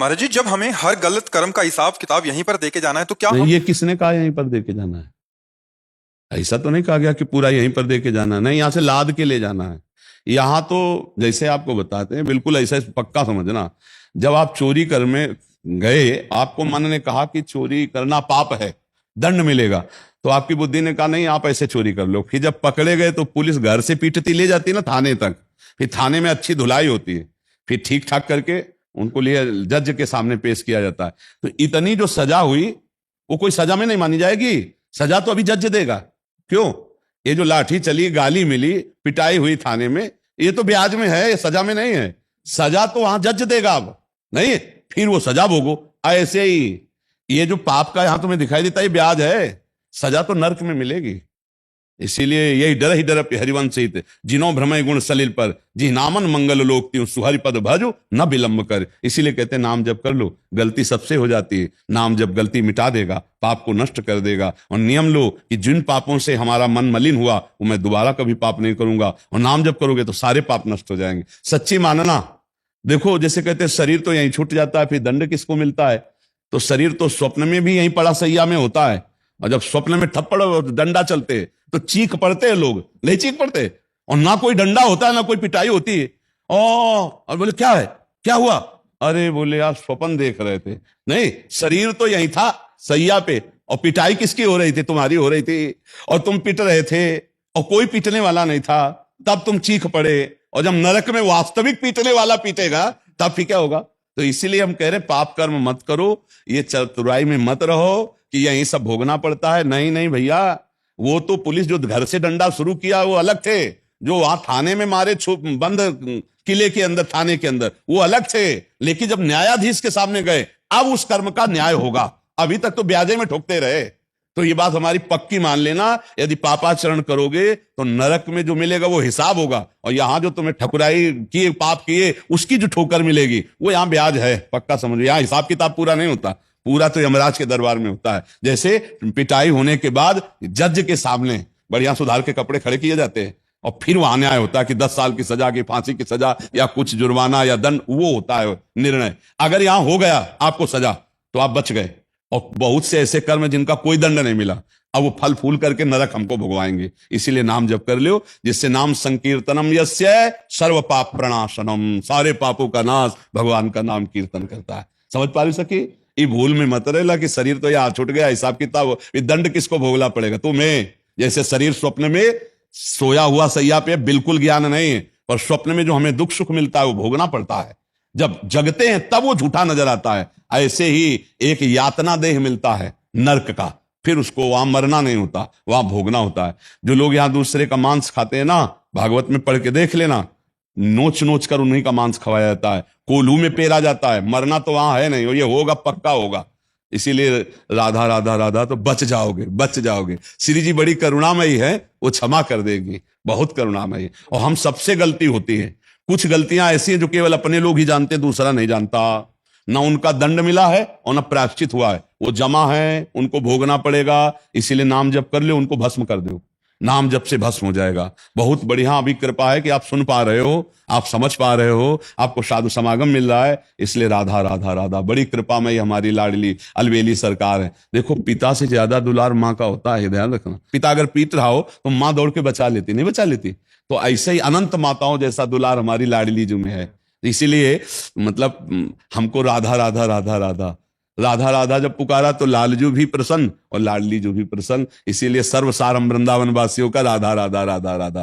महाराज जी, जब हमें हर गलत कर्म का हिसाब किताब यहीं पर देके जाना है तो क्या नहीं, हम। ये किसने कहा यहीं पर दे के जाना है? ऐसा तो नहीं कहा गया कि पूरा यहीं पर दे के जाना है। नहीं, यहां से लाद के ले जाना है। यहां तो जैसे आपको बताते हैं, बिल्कुल ऐसा पक्का समझना। जब आप चोरी कर में गए, आपको मन ने कहा कि चोरी करना पाप है, दंड मिलेगा, तो आपकी बुद्धि ने कहा नहीं, आप ऐसे चोरी कर लो। फिर जब पकड़े गए तो पुलिस घर से पीटती ले जाती ना थाने तक। फिर थाने में अच्छी धुलाई होती है, फिर ठीक ठाक करके उनको लिए जज के सामने पेश किया जाता है। तो इतनी जो सजा हुई, वो कोई सजा में नहीं मानी जाएगी। सजा तो अभी जज देगा। क्यों? ये जो लाठी चली, गाली मिली, पिटाई हुई थाने में, ये तो ब्याज में है, ये सजा में नहीं है। सजा तो वहां जज देगा। अब नहीं, फिर वो सजा भोगो। ऐसे ही ये जो पाप का यहां तुम्हें दिखाई देता है, ये ब्याज है। सजा तो नर्क में मिलेगी। इसीलिए यही डर ही डर हरिवंश हित, जिनो भ्रमय गुण सलिल पर, जी नामन मंगल लोक त्यों सुहरि पद भजो न विलंब कर। इसीलिए कहते हैं नाम जप कर लो। गलती सबसे हो जाती है, नाम जब गलती मिटा देगा, पाप को नष्ट कर देगा। और नियम लो कि जिन पापों से हमारा मन मलिन हुआ, वो मैं दोबारा कभी पाप नहीं करूंगा। और नाम जप करोगे तो सारे पाप नष्ट हो जाएंगे। सच्ची मानना। देखो, जैसे कहते हैं शरीर तो यहीं छूट जाता है, फिर दंड किसको मिलता है? तो शरीर तो स्वप्न में भी यहीं पड़ा सैया में होता है। और जब स्वप्न में थप्पड़ और डंडा चलते तो चीख पड़ते हैं लोग, नहीं चीख पड़ते? और ना कोई डंडा होता है, ना कोई पिटाई होती है। और बोले क्या है, क्या हुआ? अरे बोले यार स्वप्न देख रहे थे। नहीं, शरीर तो यही था सैया पे, और पिटाई किसकी हो रही थी? तुम्हारी हो रही थी। और तुम पिट रहे थे और कोई पीटने वाला नहीं था, तब तुम चीख पड़े। और जब नरक में वास्तविक पीटने वाला पीटेगा, तब फिर क्या होगा? तो इसीलिए हम कह रहे पाप कर्म मत करो, ये चतुराई में मत रहो कि यही सब भोगना पड़ता है। नहीं नहीं भैया, वो तो पुलिस जो घर से डंडा शुरू किया वो अलग थे, जो वहां थाने में मारे बंद किले के अंदर, थाने के अंदर, वो अलग थे। लेकिन जब न्यायाधीश के सामने गए, अब उस कर्म का न्याय होगा। अभी तक तो ब्याजे में ठोकते रहे। तो ये बात हमारी पक्की मान लेना, यदि पापाचरण करोगे तो नरक में जो मिलेगा वो हिसाब होगा। और यहां जो तुम्हें ठकुराई किए, पाप किए, उसकी जो ठोकर मिलेगी वो यहां ब्याज है, पक्का समझो। यहां हिसाब किताब पूरा नहीं होता, पूरा तो यमराज के दरबार में होता है। जैसे पिटाई होने के बाद जज के सामने बढ़िया सुधार के कपड़े खड़े किए जाते हैं, और फिर वहां न्याय होता है कि 10 साल की सजा, की फांसी की सजा, या कुछ जुर्माना या दंड, वो होता है निर्णय। अगर यहां हो गया आपको सजा तो आप बच गए। और बहुत से ऐसे कर्म जिनका कोई दंड नहीं मिला, अब वो फल फूल करके नरक हमको भुगवाएंगे। इसीलिए नाम जप कर लो, जिससे नाम संकीर्तनम यस्य सर्व पाप प्रणाशनम, सारे पापों का नाश भगवान का नाम कीर्तन करता है। समझ पा रही सकी? ये भूल में मत रहेला कि शरीर तो यार छूट गया, हिसाब किताब, ये दंड किसको भोगना पड़ेगा? तुम्हें। जैसे शरीर स्वप्न में सोया हुआ सैया पे बिल्कुल ज्ञान नहीं है, पर स्वप्न में जो हमें दुख सुख मिलता है वो भोगना पड़ता है। जब जगते हैं तब वो झूठा नजर आता है। ऐसे ही एक यातना देह मिलता है नरक का, फिर उसको वहां मरना नहीं होता, वहां भोगना होता है। जो लोग यहां दूसरे का मांस खाते हैं ना, भागवत में पढ़ के देख लेना, नोच नोच कर उन्हीं का मांस खवाया जाता है, कोल्हू में पेरा जाता है। मरना तो वहां है नहीं, और ये होगा, पक्का होगा। इसीलिए राधा राधा राधा, तो बच जाओगे, बच जाओगे। श्री जी बड़ी करुणामयी है, वो क्षमा कर देगी, बहुत करुणामयी। और हम सबसे गलती होती है। कुछ गलतियां ऐसी हैं जो केवल अपने लोग ही जानते, दूसरा नहीं जानता। ना उनका दंड मिला है और ना प्रायश्चित हुआ है, वो जमा है, उनको भोगना पड़ेगा। इसीलिए नाम जप कर लो, उनको भस्म कर दो। नाम जप से भस्म हो जाएगा। बहुत बढ़िया अभी कृपा है कि आप सुन पा रहे हो, आप समझ पा रहे हो, आपको साधु समागम मिल रहा है। इसलिए राधा राधा राधा, बड़ी कृपा में हमारी लाडली अलवेली सरकार है। देखो, पिता से ज्यादा दुलार माँ का होता है, ध्यान रखना। पिता अगर पीट रहा हो तो माँ दौड़ के बचा लेती, नहीं बचा लेती? तो ऐसे ही अनंत माताओं जैसा दुलार हमारी लाडली जी में है। इसीलिए मतलब हमको राधा राधा राधा राधा राधा राधा जब पुकारा तो लालजू भी प्रसन्न और लाडली जू भी प्रसन्न। इसीलिए सर्वसारम वृंदावन वासियों का राधा राधा राधा राधा।